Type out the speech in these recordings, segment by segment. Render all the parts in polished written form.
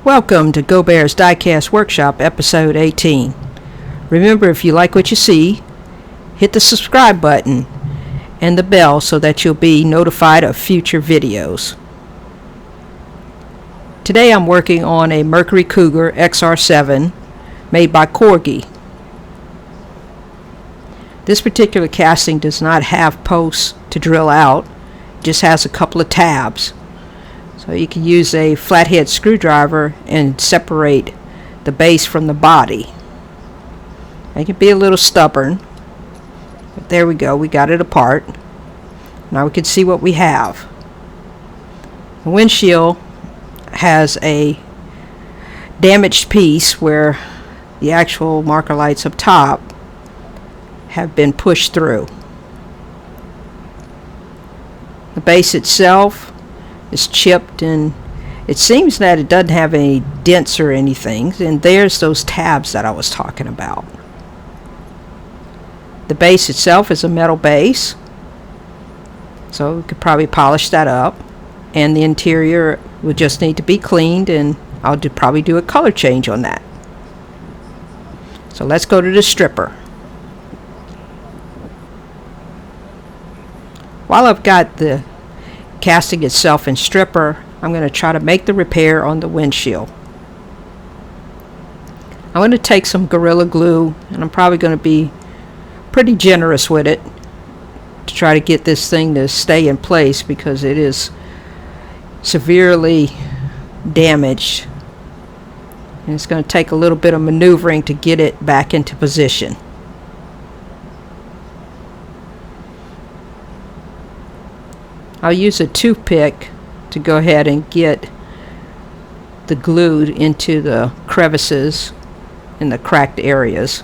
Welcome to Go Bears Diecast Workshop episode 18. Remember, if you like what you see, hit the subscribe button and the bell so that you'll be notified of future videos. Today I'm working on a Mercury Cougar XR7 made by Corgi. This particular casting does not have posts to drill out, it just has a couple of tabs. So you can use a flathead screwdriver and separate the base from the body. It can be a little stubborn, but there we go, we got it apart. Now we can see what we have. The windshield has a damaged piece where the actual marker lights up top have been pushed through. The base itself is chipped, and it seems that it doesn't have any dents or anything, and there's those tabs that I was talking about. The base itself is a metal base, so we could probably polish that up, and the interior would just need to be cleaned, and I'll probably do a color change on that. So let's go to the stripper. While I've got the casting itself in stripper, I'm going to try to make the repair on the windshield. I'm going to take some Gorilla Glue, and I'm probably going to be pretty generous with it to try to get this thing to stay in place because it is severely damaged, and it's going to take a little bit of maneuvering to get it back into position. I'll use a toothpick to go ahead and get the glue into the crevices in the cracked areas.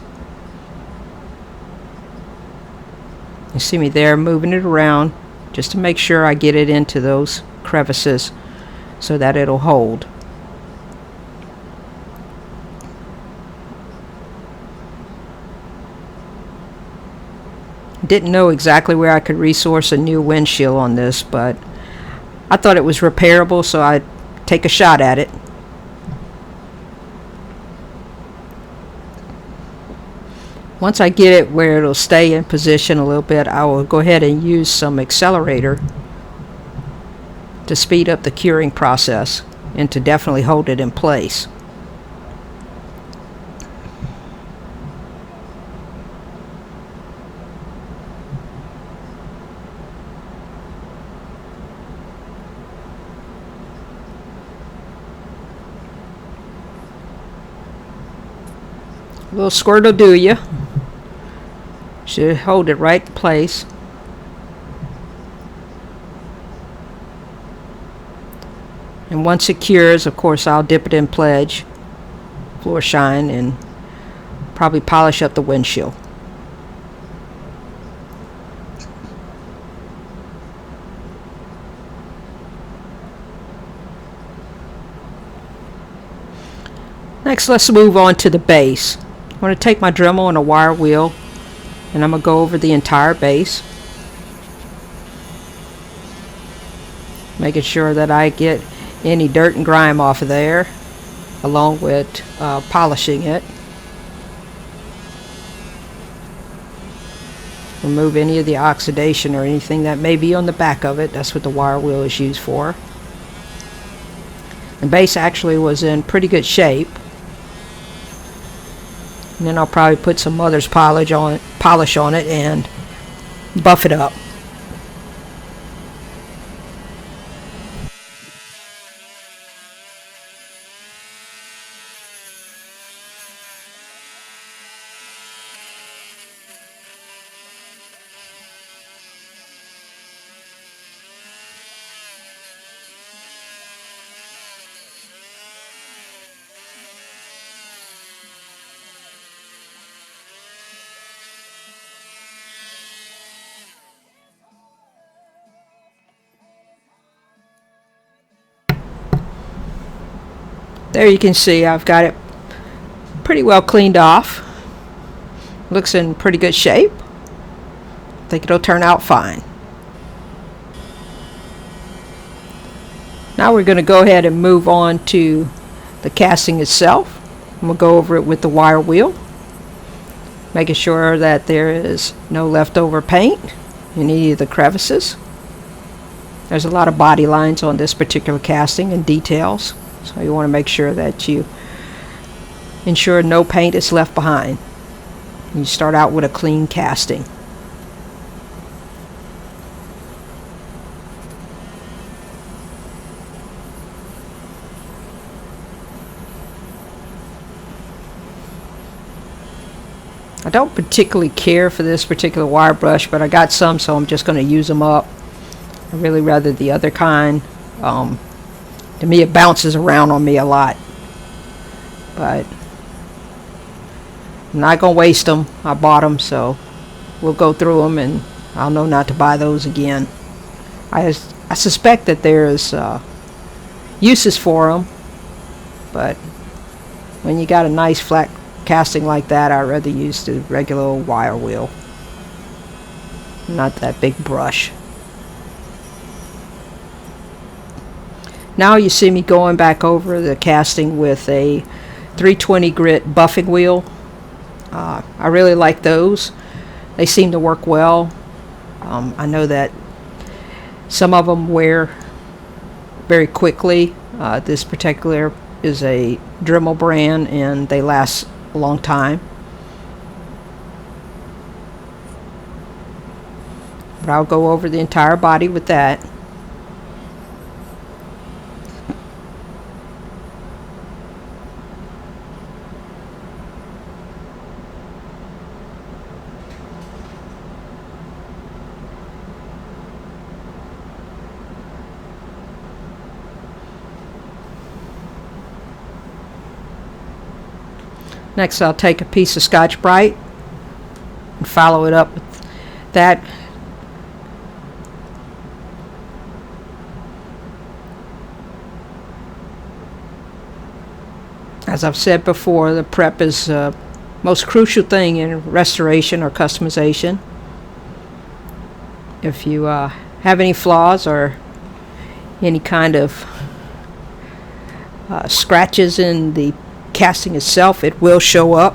You see me there moving it around just to make sure I get it into those crevices so that it'll hold. Didn't know exactly where I could resource a new windshield on this, but I thought it was repairable, so I'd take a shot at it. Once I get it where it'll stay in position a little bit, I will go ahead and use some accelerator to speed up the curing process and to definitely hold it in place. A little squirt will do ya. Should hold it right in place. And once it cures, of course, I'll dip it in Pledge, Floor Shine, and probably polish up the windshield. Next, let's move on to the base. I'm going to take my Dremel and a wire wheel, and I'm going to go over the entire base, making sure that I get any dirt and grime off of there, along with polishing it. Remove any of the oxidation or anything that may be on the back of it. That's what the wire wheel is used for. The base actually was in pretty good shape. And then I'll probably put some mother's polish on it and buff it up. There you can see I've got it pretty well cleaned off. Looks in pretty good shape. I think it'll turn out fine. Now we're going to go ahead and move on to the casting itself. I'm going to go over it with the wire wheel, making sure that there is no leftover paint in any of the crevices. There's a lot of body lines on this particular casting and details, so you want to make sure that you ensure no paint is left behind. You start out with a clean casting. I don't particularly care for this particular wire brush, but I got some, so I'm just going to use them up. I really rather the other kind. To me, it bounces around on me a lot, but I'm not going to waste them. I bought them, so we'll go through them, and I'll know not to buy those again. I suspect that there's uses for them, but when you got a nice flat casting like that, I'd rather use the regular old wire wheel, not that big brush. Now you see me going back over the casting with a 320 grit buffing wheel. I really like those. They seem to work well. I know that some of them wear very quickly. This particular is a Dremel brand, and they last a long time. But I'll go over the entire body with that. Next, I'll take a piece of Scotch-Brite and follow it up with that. As I've said before, the prep is the most crucial thing in restoration or customization. If you have any flaws or any kind of scratches in the casting itself, it will show up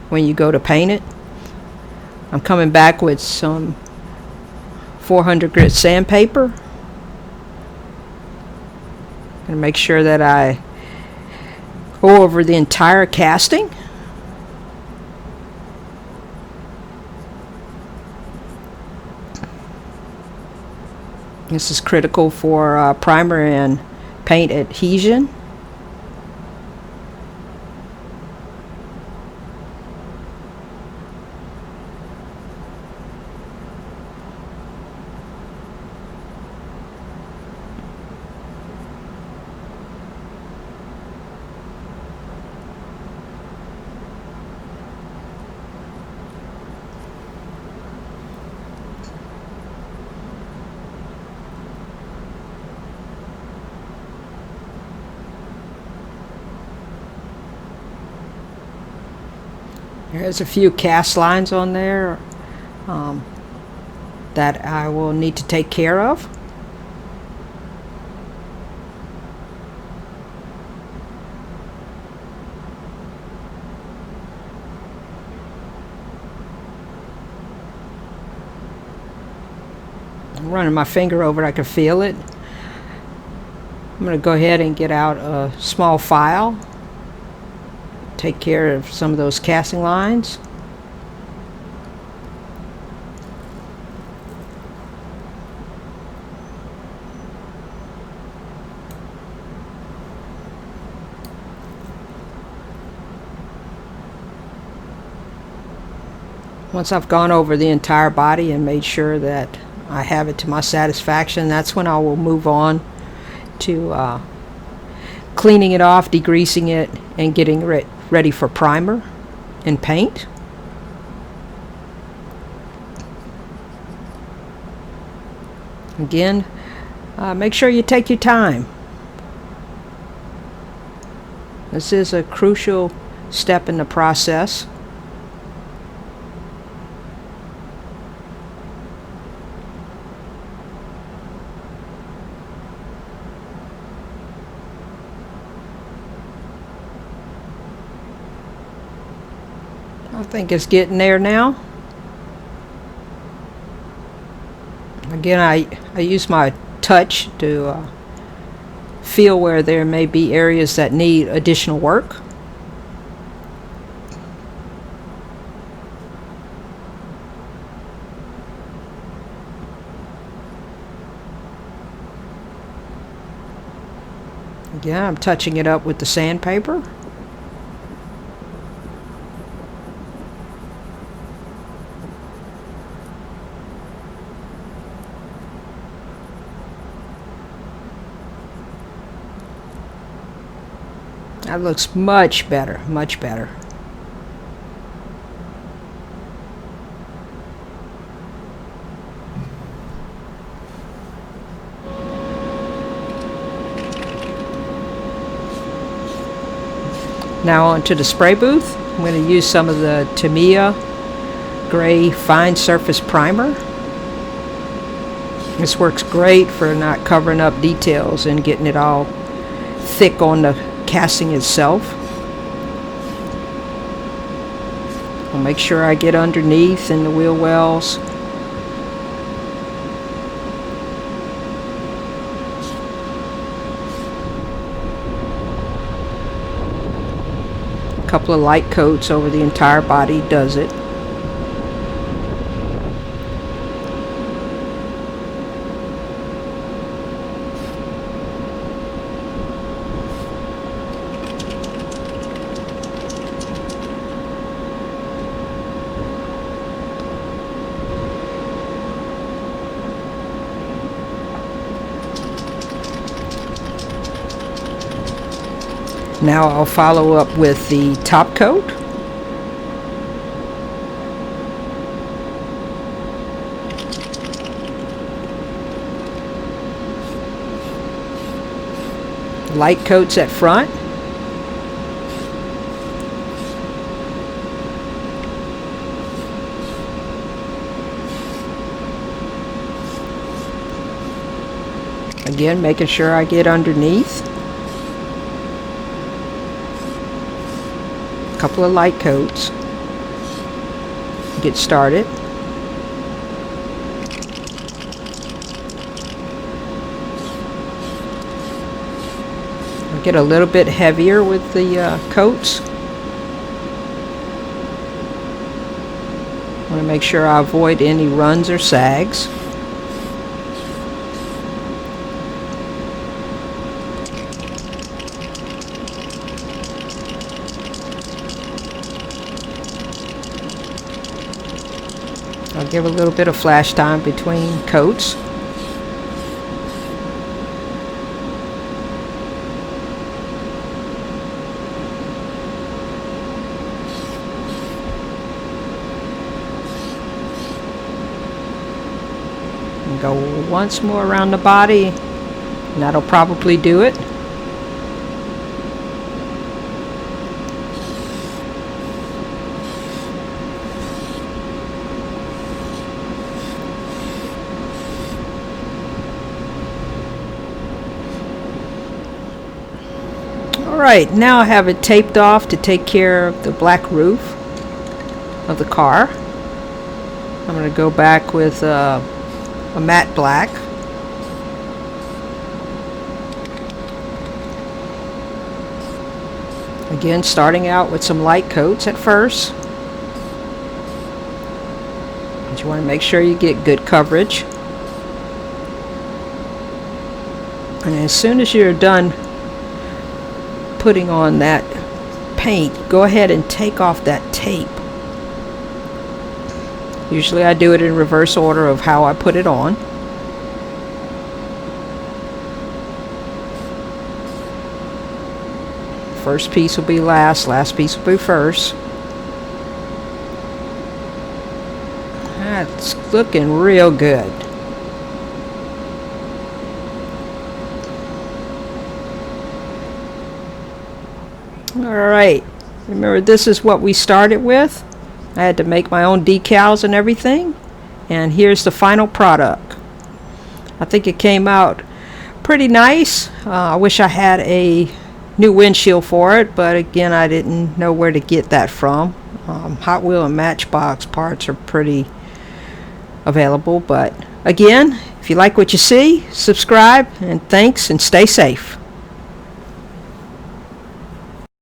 when you go to paint it. I'm coming back with some 400 grit sandpaper and make sure that I go over the entire casting. This is critical for primer and paint adhesion. There's a few cast lines on there that I will need to take care of. I'm running my finger over it, I can feel it. I'm going to go ahead and get out a small file. Take care of some of those casting lines. Once I've gone over the entire body and made sure that I have it to my satisfaction, that's when I will move on to cleaning it off, degreasing it, and getting ready for primer and paint. Again, make sure you take your time. This is a crucial step in the process. I think it's getting there now. Again, I use my touch to feel where there may be areas that need additional work. Again, I'm touching it up with the sandpaper. That looks much better, much better. Now onto the spray booth. I'm going to use some of the Tamiya Gray Fine Surface Primer. This works great for not covering up details and getting it all thick on the casting itself. I'll make sure I get underneath in the wheel wells. A couple of light coats over the entire body does it. Now I'll follow up with the top coat. Light coats at front. Again, making sure I get underneath. Couple of light coats. Get started. I'll get a little bit heavier with the coats. I want to make sure I avoid any runs or sags. I'll give a little bit of flash time between coats. And go once more around the body, and that'll probably do it. Alright, now I have it taped off to take care of the black roof of the car. I'm going to go back with a matte black. Again, starting out with some light coats at first. But you want to make sure you get good coverage. And as soon as you're done putting on that paint, go ahead and take off that tape. Usually I do it in reverse order of how I put it on. First piece will be last piece will be first. That's looking real good. Alright, remember this is what we started with. I had to make my own decals and everything, and here's the final product. I think it came out pretty nice. I wish I had a new windshield for it, but again I didn't know where to get that from. Hot Wheel and Matchbox parts are pretty available. But again, if you like what you see, subscribe, and thanks, and stay safe.